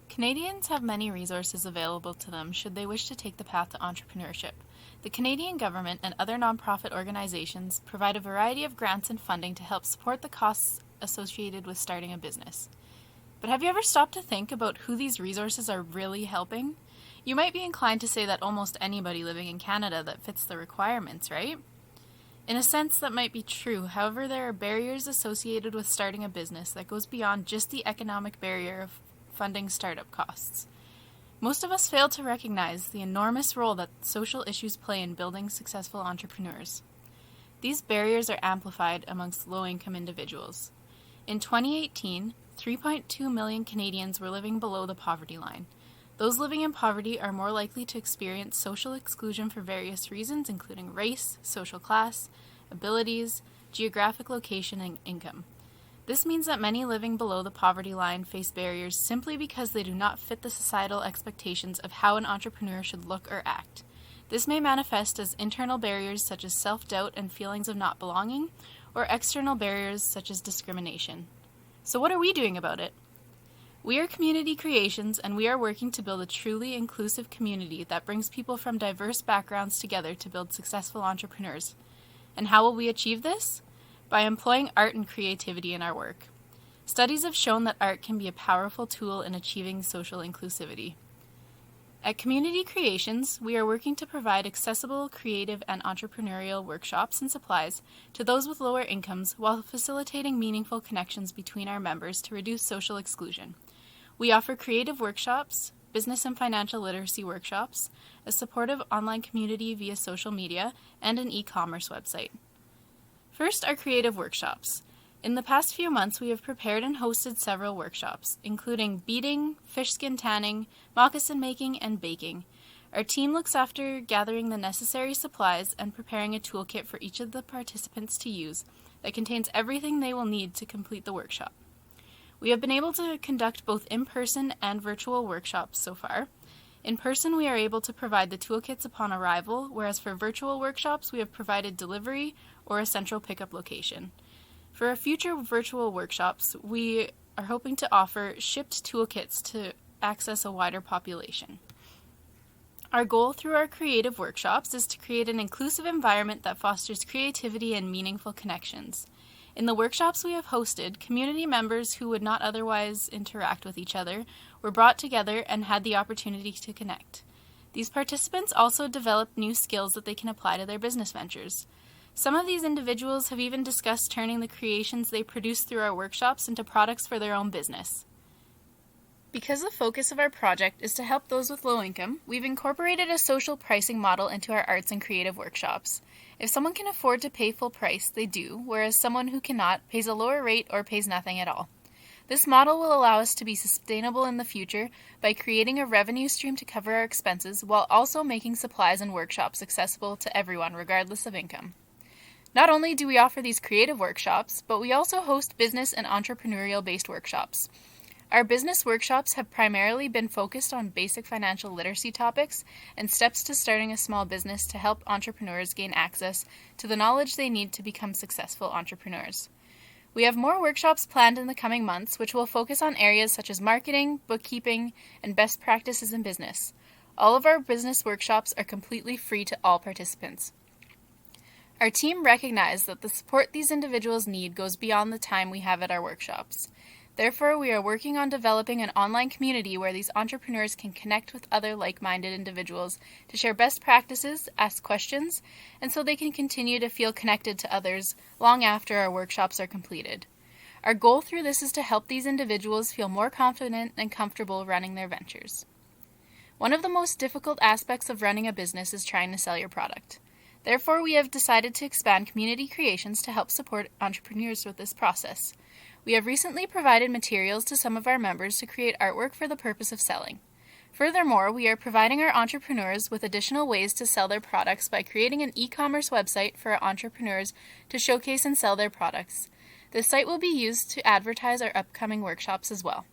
Canadians have many resources available to them should they wish to take the path to entrepreneurship. The Canadian government and other nonprofit organizations provide a variety of grants and funding to help support the costs associated with starting a business. But have you ever stopped to think about who these resources are really helping? You might be inclined to say that almost anybody living in Canada that fits the requirements, right? In a sense, that might be true. However, there are barriers associated with starting a business that goes beyond just the economic barrier of funding startup costs. Most of us fail to recognize the enormous role that social issues play in building successful entrepreneurs. These barriers are amplified amongst low-income individuals. In 2018, 3.2 million Canadians were living below the poverty line. Those living in poverty are more likely to experience social exclusion for various reasons, including race, social class, abilities, geographic location, and income. This means that many living below the poverty line face barriers simply because they do not fit the societal expectations of how an entrepreneur should look or act. This may manifest as internal barriers such as self-doubt and feelings of not belonging, or external barriers such as discrimination. So what are we doing about it? We are Community Creations, and we are working to build a truly inclusive community that brings people from diverse backgrounds together to build successful entrepreneurs. And how will we achieve this? By employing art and creativity in our work. Studies have shown that art can be a powerful tool in achieving social inclusivity. At Community Creations, we are working to provide accessible, creative, and entrepreneurial workshops and supplies to those with lower incomes while facilitating meaningful connections between our members to reduce social exclusion. We offer creative workshops, business and financial literacy workshops, a supportive online community via social media, and an e-commerce website. First, our creative workshops. In the past few months, we have prepared and hosted several workshops, including beading, fish skin tanning, moccasin making, and baking. Our team looks after gathering the necessary supplies and preparing a toolkit for each of the participants to use that contains everything they will need to complete the workshop. We have been able to conduct both in-person and virtual workshops so far. In person, we are able to provide the toolkits upon arrival, whereas for virtual workshops, we have provided delivery or a central pickup location. For our future virtual workshops, we are hoping to offer shipped toolkits to access a wider population. Our goal through our creative workshops is to create an inclusive environment that fosters creativity and meaningful connections. In the workshops we have hosted, community members who would not otherwise interact with each other were brought together and had the opportunity to connect. These participants also developed new skills that they can apply to their business ventures. Some of these individuals have even discussed turning the creations they produce through our workshops into products for their own business. Because the focus of our project is to help those with low income, we've incorporated a social pricing model into our arts and creative workshops. If someone can afford to pay full price, they do, whereas someone who cannot pays a lower rate or pays nothing at all. This model will allow us to be sustainable in the future by creating a revenue stream to cover our expenses while also making supplies and workshops accessible to everyone regardless of income. Not only do we offer these creative workshops, but we also host business and entrepreneurial-based workshops. Our business workshops have primarily been focused on basic financial literacy topics and steps to starting a small business to help entrepreneurs gain access to the knowledge they need to become successful entrepreneurs. We have more workshops planned in the coming months, which will focus on areas such as marketing, bookkeeping, and best practices in business. All of our business workshops are completely free to all participants. Our team recognizes that the support these individuals need goes beyond the time we have at our workshops. Therefore, we are working on developing an online community where these entrepreneurs can connect with other like-minded individuals to share best practices, ask questions, and so they can continue to feel connected to others long after our workshops are completed. Our goal through this is to help these individuals feel more confident and comfortable running their ventures. One of the most difficult aspects of running a business is trying to sell your product. Therefore, we have decided to expand Community Creations to help support entrepreneurs with this process. We have recently provided materials to some of our members to create artwork for the purpose of selling. Furthermore, we are providing our entrepreneurs with additional ways to sell their products by creating an e-commerce website for our entrepreneurs to showcase and sell their products. This site will be used to advertise our upcoming workshops as well.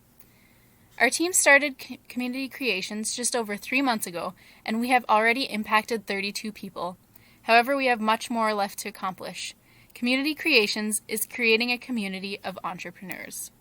Our team started Community Creations just over 3 months ago, and we have already impacted 32 people. However, we have much more left to accomplish. Community Creations is creating a community of entrepreneurs.